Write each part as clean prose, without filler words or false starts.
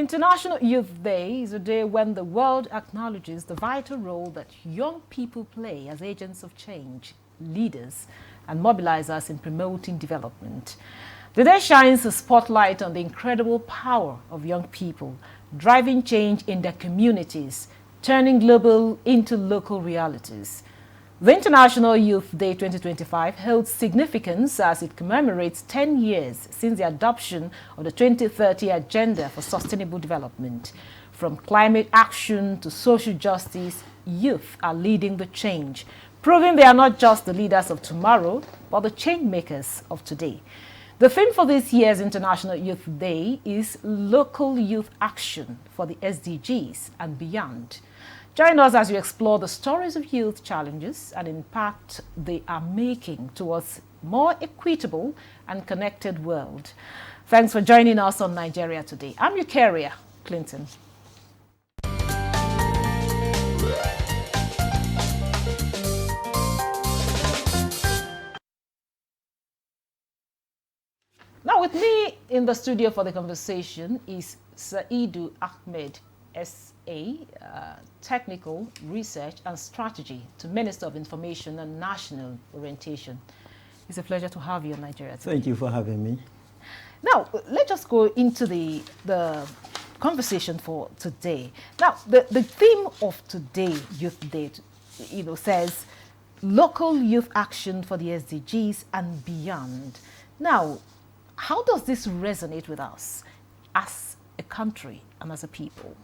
International Youth Day is a day when the world acknowledges the vital role that young people play as agents of change, leaders, and mobilizers in promoting development. The day shines a spotlight on the incredible power of young people, driving change in their communities, turning global into local realities. The International Youth Day 2025 holds significance as it commemorates 10 years since the adoption of the 2030 Agenda for Sustainable Development. From climate action to social justice, youth are leading the change, proving they are not just the leaders of tomorrow, but the change makers of today. The theme for this year's International Youth Day is Local Youth Action for the SDGs and beyond. Join us as we explore the stories of youth challenges and impact they are making towards a more equitable and connected world. Thanks for joining us on Nigeria Today. I'm your carrier, Clinton. Now with me in the studio for the conversation is Saidu Ahmed, SA, Technical Research and Strategy to Minister of Information and National Orientation. It's a pleasure to have you in Nigeria today. Thank you for having me. Now, let's just go into the conversation for today. Now, the theme of today, Youth Day, says local youth action for the SDGs and beyond. Now, how does this resonate with us as a country and as a people?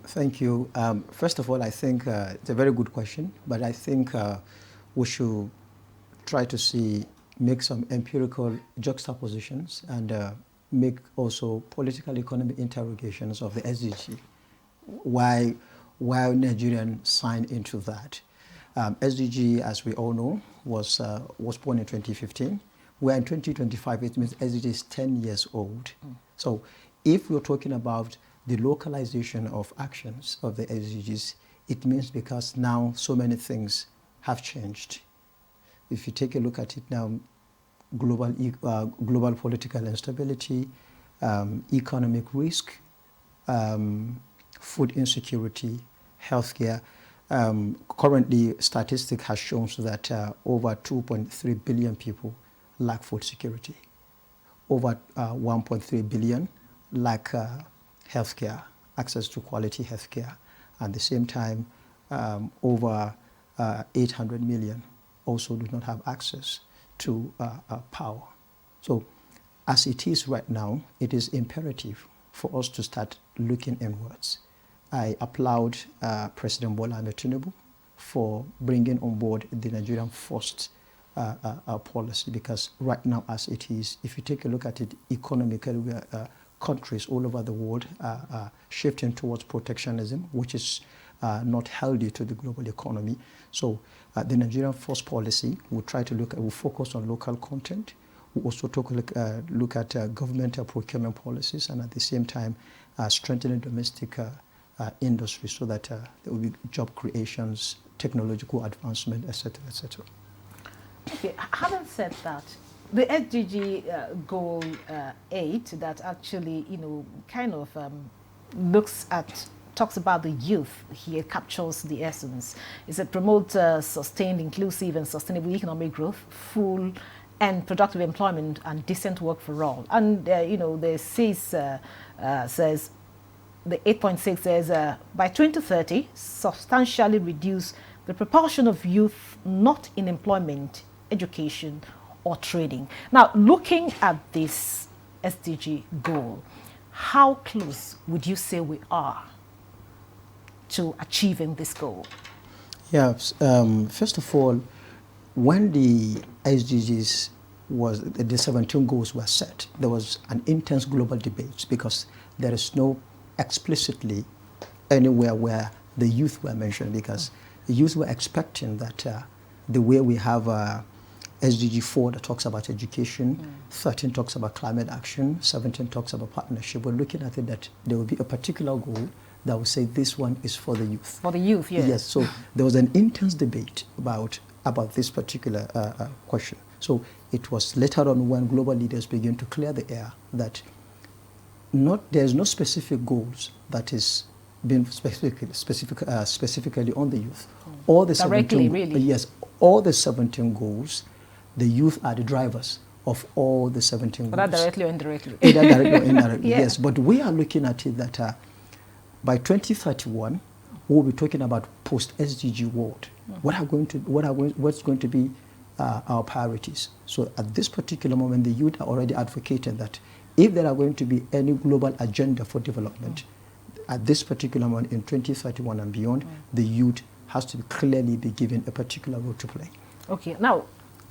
Thank you. First of all, I think it's a very good question, but I think we should try to make some empirical juxtapositions and make also political economic interrogations of the SDG. Why Nigerians signed into that? SDG, as we all know, was born in 2015. We're in 2025, it means SDG is 10 years old. So if we're talking about the localization of actions of the SDGs, it means because now so many things have changed. If you take a look at it now, global political instability, economic risk, food insecurity, healthcare. Currently, statistics has shown that over 2.3 billion people lack food security. Over 1.3 billion lack healthcare, access to quality healthcare. At the same time, over 800 million also do not have access to power. So as it is right now, it is imperative for us to start looking inwards. I applaud President Bola Ahmed Tinubu for bringing on board the Nigerian First policy, because right now as it is, if you take a look at it economically, countries all over the world are shifting towards protectionism, which is not healthy to the global economy. So the Nigerian First policy will try to will focus on local content. We also look at government procurement policies, and at the same time strengthening domestic industry so that there will be job creations, technological advancement, etc., etc. Okay, having said that, the SDG goal 8 that actually, talks about the youth here, captures the essence. It said promote sustained, inclusive and sustainable economic growth, full and productive employment and decent work for all. And, the says, the 8.6 says, by 2030, substantially reduce the proportion of youth not in employment, education, or trading. Now, looking at this SDG goal, how close would you say we are to achieving this goal? Yeah, first of all, when the SDGs the 17 goals were set, there was an intense global debate because there is no explicitly anywhere where the youth were mentioned, because the youth were expecting that the way we have SDG 4 that talks about education, 13 talks about climate action, 17 talks about partnership. We're looking at it that there will be a particular goal that will say this one is for the youth. For the youth, yes. Yes, so there was an intense debate about this particular question. So it was later on when global leaders began to clear the air that there's no specific goals that is being specifically on the youth. All the Directly, 17, really? yes, all the 17 goals, the youth are the drivers of all the 17 Whether goals. directly or indirectly. Either directly or indirectly, Yeah. yes. But we are looking at it that by 2031, we'll be talking about post-SDG world. What's going to be our priorities? So at this particular moment, the youth are already advocating that if there are going to be any global agenda for development, at this particular moment in 2031 and beyond, the youth has to clearly be given a particular role to play. Okay, now,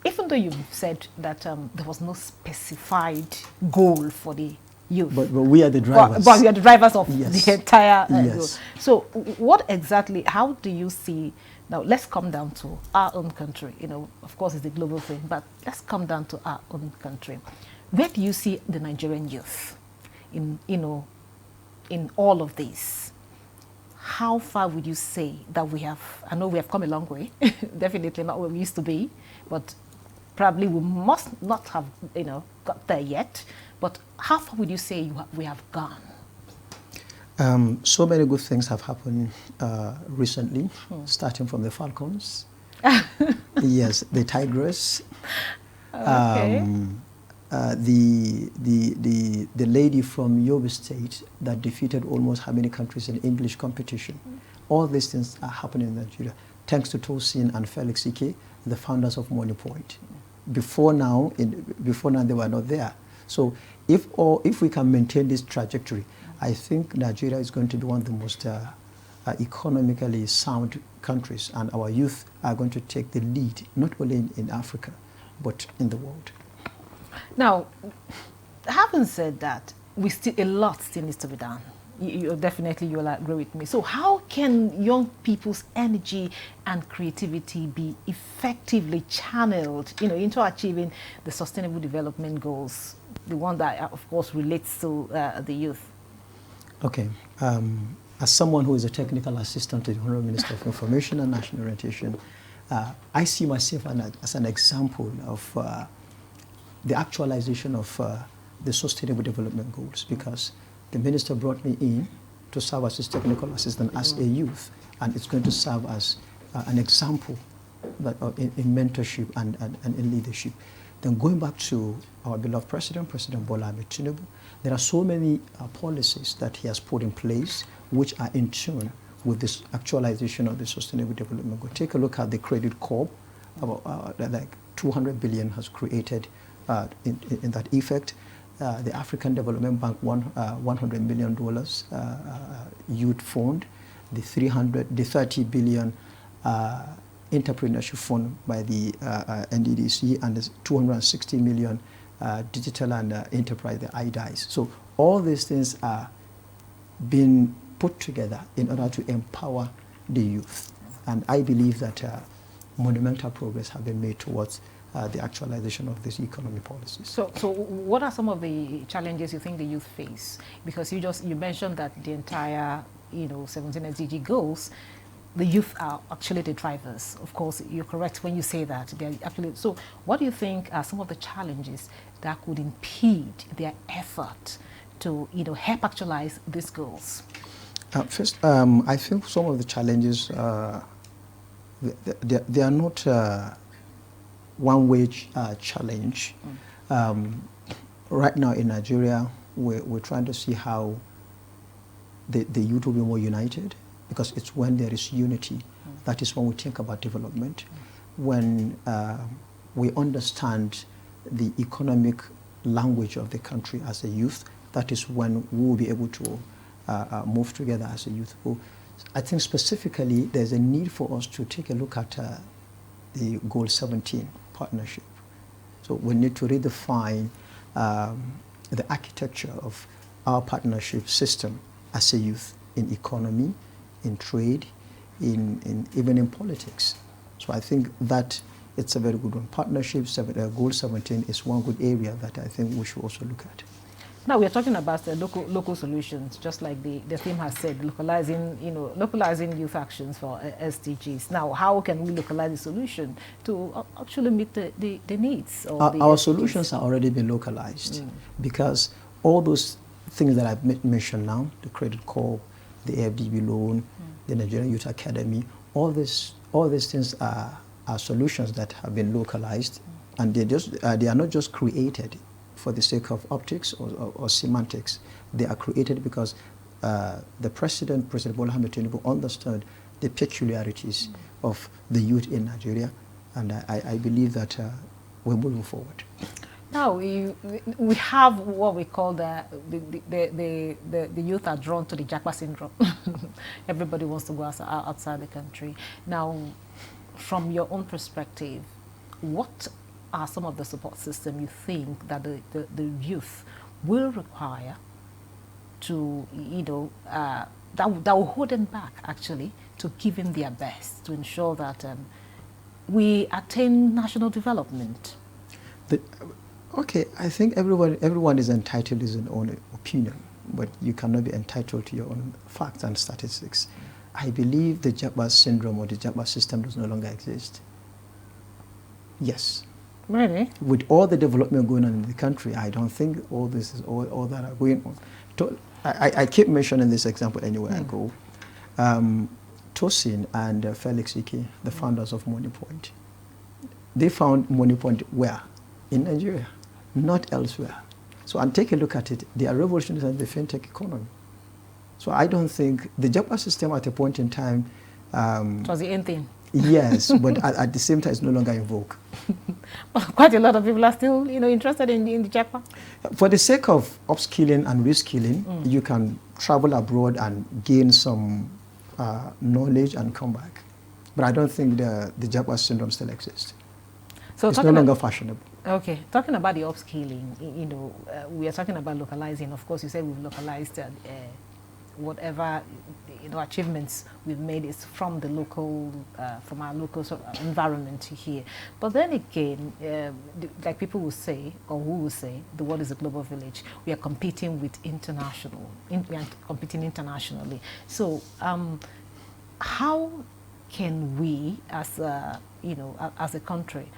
even though you've said that there was no specified goal for the youth. But we are the drivers. But we are the drivers of Yes. the entire Yes. goal. So what exactly, how do you see, now let's come down to our own country. You know, of course it's a global thing, but let's come down to our own country. Where do you see the Nigerian youth in, you know, in all of this? How far would you say that we have, I know we have come a long way, definitely not where we used to be, but probably we must not have, you know, got there yet. But how far would you say we have gone? So many good things have happened recently, starting from the Falcons, yes, the Tigers, Okay. the lady from Yobe State that defeated almost how many countries in English competition. All these things are happening in Nigeria, thanks to Tosin and Felix Ike, the founders of Money Point. Before now, they were not there. So if we can maintain this trajectory, I think Nigeria is going to be one of the most economically sound countries, and our youth are going to take the lead, not only in Africa, but in the world. Now, having said that, a lot still needs to be done. Definitely you'll agree with me. So how can young people's energy and creativity be effectively channeled, you know, into achieving the sustainable development goals, the one that of course relates to the youth? Okay. As someone who is a technical assistant to the Honorable Minister of Information and National Orientation, I see myself as an example of the actualization of the Sustainable Development Goals, because the minister brought me in to serve as his technical assistant as a youth, and it's going to serve as an example that, in mentorship and in leadership. Then going back to our beloved President Bola Ahmed Tinubu, there are so many policies that he has put in place which are in tune with this actualization of the Sustainable Development Goal. Take a look at the Credit Corp, like 200 billion has created in that effect. The African Development Bank, $100 million youth fund, the 30 billion entrepreneurship fund by the NDDC, and the 260 million digital and enterprise, the IDIs. So all these things are being put together in order to empower the youth. And I believe that monumental progress has been made towards the actualization of these economic policies. So what are some of the challenges you think the youth face? Because you mentioned that the entire, you know, 17 SDG goals, the youth are actually the drivers. Of course, you're correct when you say that. They're actually, so what do you think are some of the challenges that could impede their effort to, you know, help actualize these goals? First, I think some of the challenges, they are not one-way challenge. Right now in Nigeria, we're trying to see how the youth will be more united, because it's when there is unity, that is when we think about development. When we understand the economic language of the country as a youth, that is when we will be able to move together as a youth. I think specifically there's a need for us to take a look at the Goal 17 partnership. So we need to redefine the architecture of our partnership system as a youth in economy, in trade, even in politics. So I think that it's a very good one. Partnerships, Goal 17 is one good area that I think we should also look at. Now we're talking about the local solutions, just like the theme has said, localizing youth actions for SDGs. Now, how can we localize the solution to actually meet the needs? Of our solutions are already been localized, because all those things that I've mentioned now, the credit corp, the AFDB loan, the Nigerian Youth Academy, all these things are solutions that have been localized, and they are not just created for the sake of optics or semantics. They are created because the President Bola Ahmed Tinubu, understood the peculiarities of the youth in Nigeria, and I believe that we're moving forward. Now we have what we call the youth are drawn to the Japa syndrome. Everybody wants to go outside the country. Now, from your own perspective, what are some of the support systems you think that the youth will require to, that will hold them back actually to giving their best to ensure that we attain national development? Okay, I think everyone is entitled to his own opinion, but you cannot be entitled to your own facts and statistics. I believe the Japa syndrome or the Japa system does no longer exist. Yes. Really? With all the development going on in the country, I don't think all this is all that are going on. I keep mentioning this example anywhere I go. Tosin and Felix Ike, the founders of Money Point, they found Money Point where? In Nigeria, not elsewhere. So, and take a look at it, they are revolutionizing the fintech economy. So I don't think the Japa system at a point in time... it was the end thing. Yes, but at the same time, it's no longer in vogue. Quite a lot of people are still, interested in the Japa. For the sake of upskilling and reskilling, you can travel abroad and gain some knowledge and come back. But I don't think the Japa syndrome still exists. So it's no longer fashionable. Okay, talking about the upskilling, we are talking about localizing. Of course, you said we've localized whatever achievements we've made is from the local, from our local environment here. But then again, like people will say, or who will say, the world is a global village. We are competing with international. We are competing internationally. So, how can we, as as a country,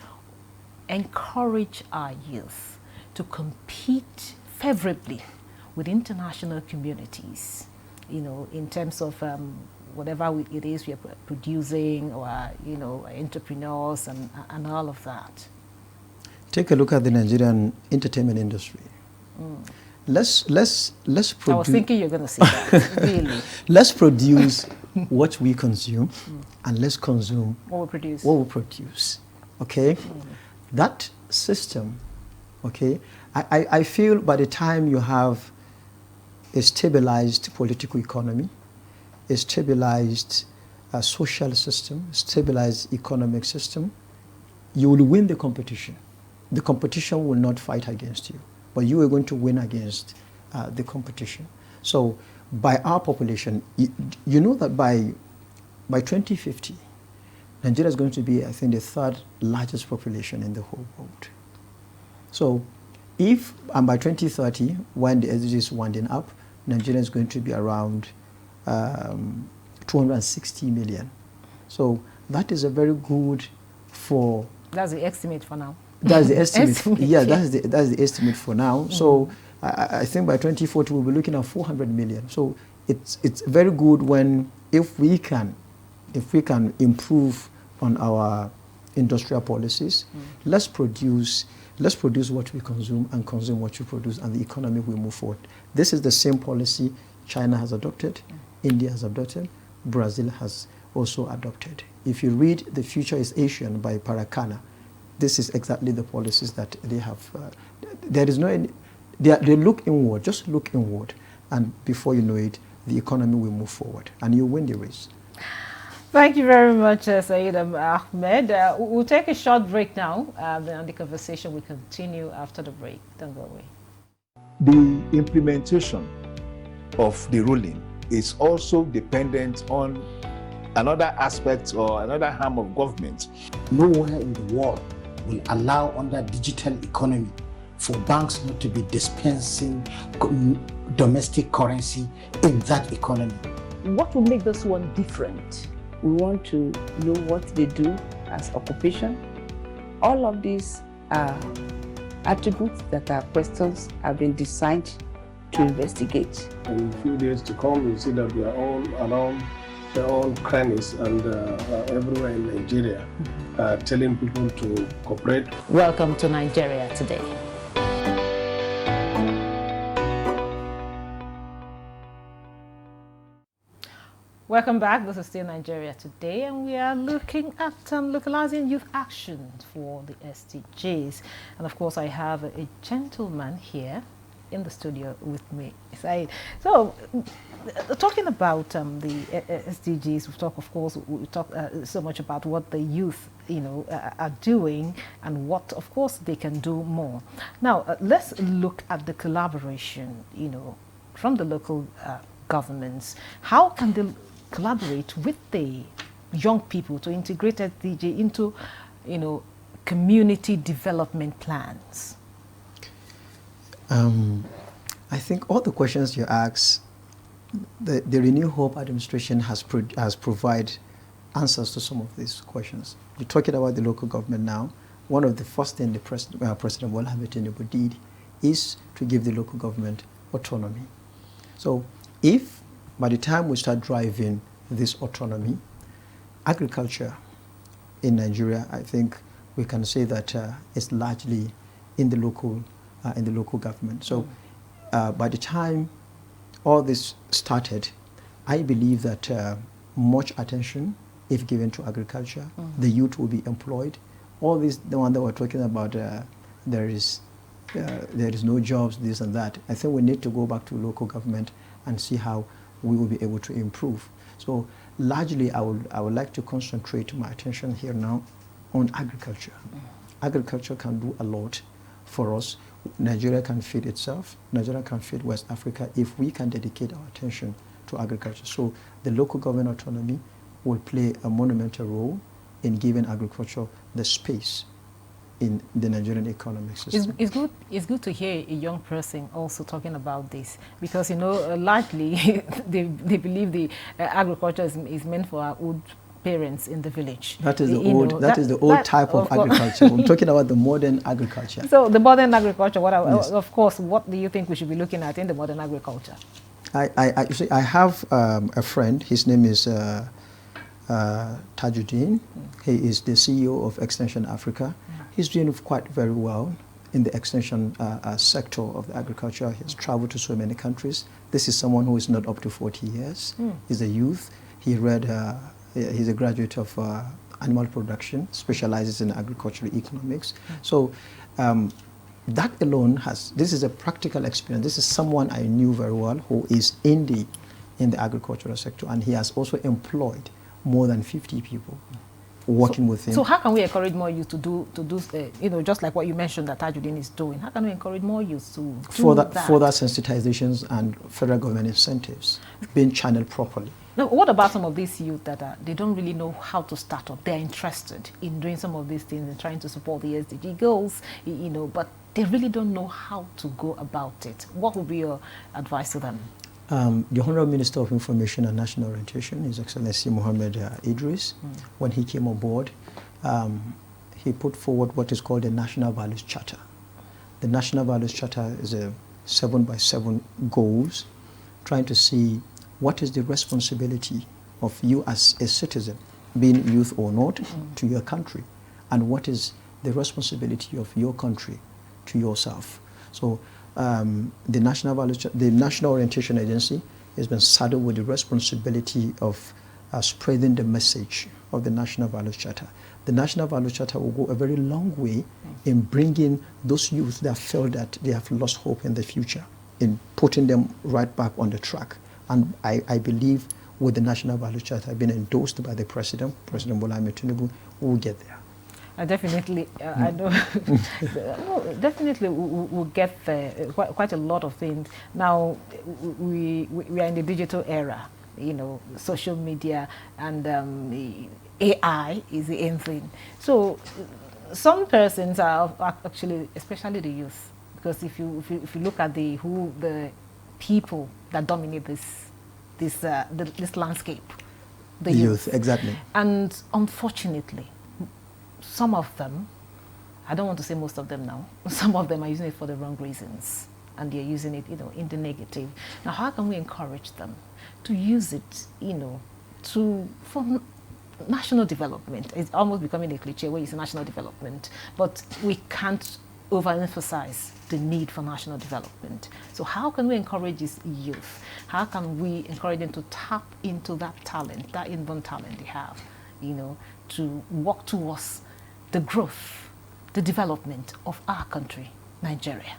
encourage our youth to compete favorably with international communities, in terms of whatever it is we are producing, or, entrepreneurs and all of that? Take a look at the Nigerian entertainment industry. Let's produce... I was thinking you're going to say that, really. Let's produce what we consume, and let's consume what we produce. Okay? That system, okay, I feel by the time you have a stabilized political economy, a stabilized social system, stabilized economic system, you will win the competition. The competition will not fight against you, but you are going to win against the competition. So by our population, you know that by 2050, Nigeria is going to be, I think, the third largest population in the whole world. So if, and by 2030, when the SDGs is winding up, Nigeria is going to be around 260 million. So that is a very good for... That's the estimate for now. That's the estimate. Yeah, that's the estimate for now. So I think by 2040, we'll be looking at 400 million. So it's very good when, if we can improve on our industrial policies, let's produce what we consume and consume what we produce, and the economy will move forward. This is the same policy China has adopted, India has adopted, Brazil has also adopted. If you read The Future is Asian by Parakana, this is exactly the policies that they have. There is no any, they look inward, just look inward, and before you know it, the economy will move forward, and you win the race. Thank you very much, Saeed Ahmed. We'll take a short break now, and the conversation will continue after the break. Don't go away. The implementation of the ruling is also dependent on another aspect or another arm of government. Nowhere in the world will allow, under digital economy, for banks not to be dispensing domestic currency in that economy. What will make this one different? We want to know what they do as occupation. All of these are attributes that are questions have been designed to investigate. In a few days to come, you see that we are all around their own crannies and everywhere in Nigeria, telling people to cooperate. Welcome to Nigeria Today. Welcome back. This is still Nigeria Today, and we are looking at localizing youth action for the SDGs. And of course, I have a gentleman here in the studio with me. So, talking about the SDGs, we talk so much about what the youth, are doing and what, of course, they can do more. Now, let's look at the collaboration, from the local governments. How can they collaborate with the young people to integrate SDG into, community development plans? I think all the questions you ask, the Renew Hope administration has provided answers to some of these questions. You're talking about the local government now. One of the first things the President Bola Ahmed Tinubu did is to give the local government autonomy. So if by the time we start driving this autonomy, agriculture in Nigeria, I think we can say that it's largely in the local government. So by the time all this started, I believe that much attention, if given to agriculture, the youth will be employed. All this, the one that we're talking about, there is no jobs, this and that. I think we need to go back to local government and see how we will be able to improve. So largely, I would like to concentrate my attention here now on agriculture. Agriculture can do a lot for us. Nigeria can feed itself. Nigeria can feed West Africa if we can dedicate our attention to agriculture. So the local government autonomy will play a monumental role in giving agriculture the space in the Nigerian economic system. It's good to hear a young person also talking about this, because largely they believe the agriculture is meant for our old parents in the village. That is the old type of agriculture. I'm talking about the modern agriculture. So the modern agriculture, of course, what do you think we should be looking at in the modern agriculture? I have a friend. His name is Tajuddin. He is the CEO of Extension Africa. He's doing quite very well in the extension sector of the agriculture. He's traveled to so many countries. This is someone who is not up to 40 years. He's a youth. He's a graduate of animal production, specializes in agricultural economics. So that alone this is a practical experience. This is someone I knew very well who is in the agricultural sector, and he has also employed more than 50 people working with him. So how can we encourage more youth to do just like what you mentioned that Tajuddin is doing? How can we encourage more youth to do that? Further sensitizations and federal government incentives being channeled properly. Now, what about some of these youth that they don't really know how to start up? They're interested in doing some of these things and trying to support the SDG goals, but they really don't know how to go about it. What would be your advice to them? The Honorable Minister of Information and National Orientation, His Excellency Mohammed Idris, when he came on board, he put forward what is called the National Values Charter. The National Values Charter is a 7x7 goals, trying to see what is the responsibility of you as a citizen, being youth or not, to your country, and what is the responsibility of your country to yourself. So the National Orientation Agency has been saddled with the responsibility of spreading the message of the National Values Charter. The National Values Charter will go a very long way in bringing those youth that feel that they have lost hope in the future, in putting them right back on the track. And I believe with the National Values Charter being endorsed by the President Bola Ahmed Tinubu, we will get there. Definitely, I know. Definitely, we'll get there. Quite a lot of things. Now, we are in the digital era. Social media and AI is the end thing. So, some persons are actually, especially the youth, because if you look at the people that dominate this landscape, the youth, exactly. And unfortunately, some of them, I don't want to say most of them now, some of them are using it for the wrong reasons. and they're using it, in the negative. Now, how can we encourage them to use it, for national development? It's almost becoming a cliche where it's national development, but we can't overemphasize the need for national development. So how can we encourage this youth? How can we encourage them to tap into that talent, that inborn talent they have, to work towards the growth, the development of our country, Nigeria?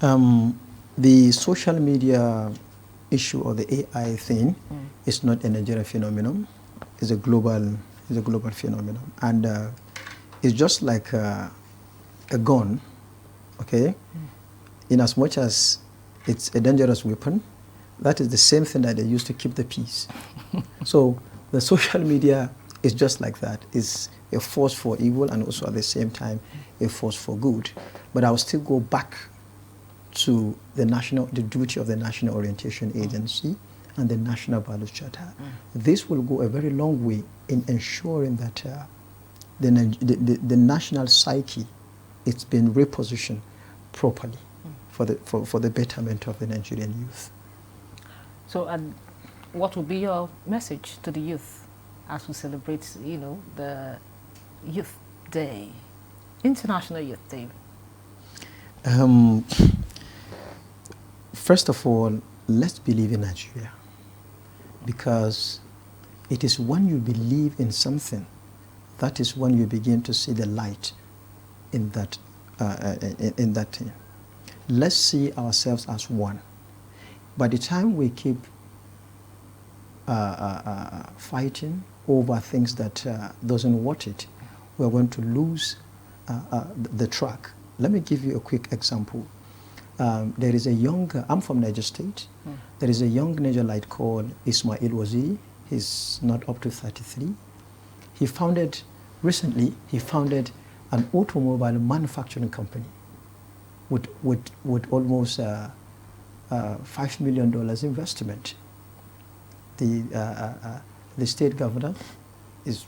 The social media issue or the AI thing is not a Nigerian phenomenon. It's a global phenomenon, and it's just like a gun, okay? In as much as it's a dangerous weapon, that is the same thing that they use to keep the peace. So the social media is just like that. It's a force for evil and also at the same time a force for good. But I'll still go back to the duty of the National Orientation Agency and the National Values Charter. This will go a very long way in ensuring that the national psyche it's been repositioned properly for the betterment of the Nigerian youth. So, what would be your message to the youth as we celebrate, the Youth Day, International Youth Day? First of all, let's believe in Nigeria, because it is when you believe in something, that is when you begin to see the light in that thing. Let's see ourselves as one. By the time we keep fighting over things that doesn't worth it, we're going to lose the track. Let me give you a quick example. There is a young, I'm from Niger State. There is a young Nigerite called Ismail Waziri. He's not up to 33. Recently he founded an automobile manufacturing company with almost $5 million investment. The state governor is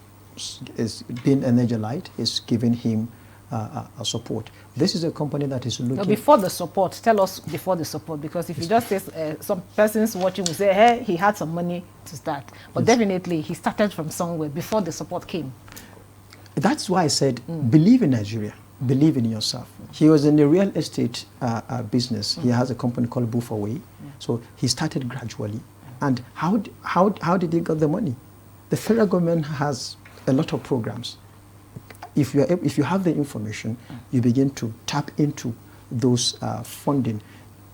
being a Nigerite, is giving him a support. This is a company that is looking... Now before the support, tell us before the support, because if you just say some persons watching will say, hey, he had some money to start. But definitely he started from somewhere before the support came. That's why I said, believe in Nigeria, believe in yourself. He was in the real estate business. He has a company called Buffaway. So he started gradually. And how did he get the money? The federal government has a lot of programs. If you have the information, you begin to tap into those funding,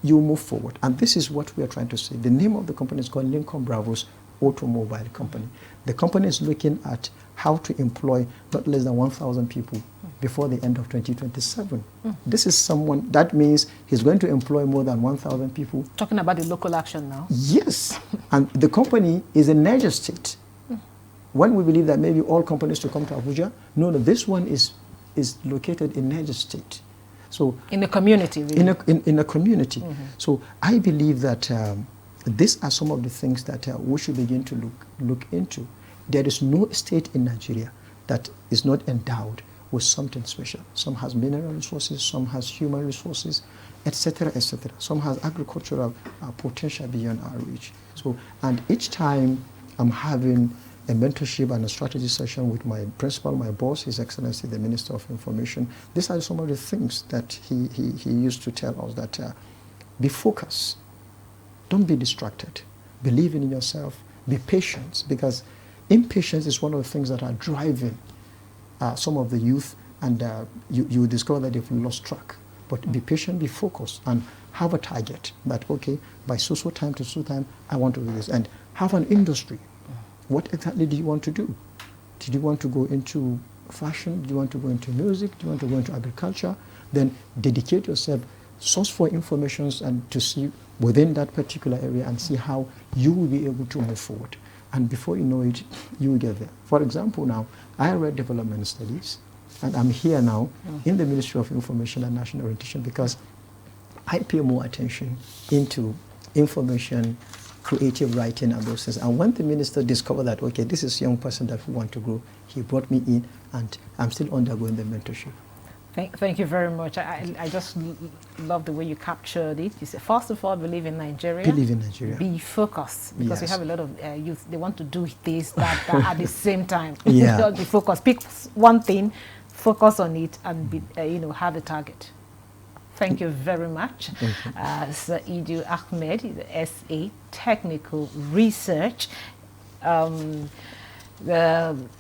you move forward. And this is what we are trying to say. The name of the company is called Lincoln Bravo's Automobile Company. The company is looking at how to employ not less than 1,000 people before the end of 2027. This is someone, that means he's going to employ more than 1,000 people. Talking about the local action now. Yes, and the company is in Niger State. When we believe that maybe all companies to come to Abuja, no, this one is located in Niger State. So in a community, really. In a community. So I believe that these are some of the things that we should begin to look into. There is no state in Nigeria that is not endowed with something special. Some has mineral resources, some has human resources, etc., etc. Some has agricultural potential beyond our reach. So, and each time I'm having a mentorship and a strategy session with my principal, my boss, His Excellency, the Minister of Information, these are some of the things that he used to tell us, that be focused, don't be distracted, believe in yourself, be patient, because impatience is one of the things that are driving some of the youth, and you discover that they've lost track. But be patient, be focused, and have a target that, okay, by so time to so time, I want to do this. And have an industry. What exactly do you want to do? Did you want to go into fashion? Do you want to go into music? Do you want to go into agriculture? Then dedicate yourself, source for information, and to see within that particular area and see how you will be able to move forward. And before you know it, you will get there. For example, now, I read development studies, and I'm here now in the Ministry of Information and National Orientation because I pay more attention into information, creative writing, and those things. And when the minister discovered that, okay, this is a young person that we want to grow, he brought me in, and I'm still undergoing the mentorship. Thank you very much. I just love the way you captured it. You said, first of all, believe in Nigeria. Believe in Nigeria. Be focused, because we Yes. have a lot of youth. They want to do this, that at the same time. Yeah. Just be focused. Pick one thing, focus on it, and be, have a target. Thank you very much. Saidu Ahmed, SA Technical Research.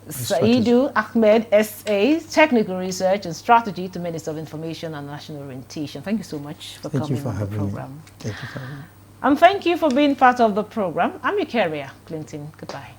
Saidu Ahmed, SA Technical Research and Strategy to Minister of Information and National Orientation. Thank you so much for coming on the program. Thank you for having me. And thank you for being part of the program. I'm your carrier, Clinton. Goodbye.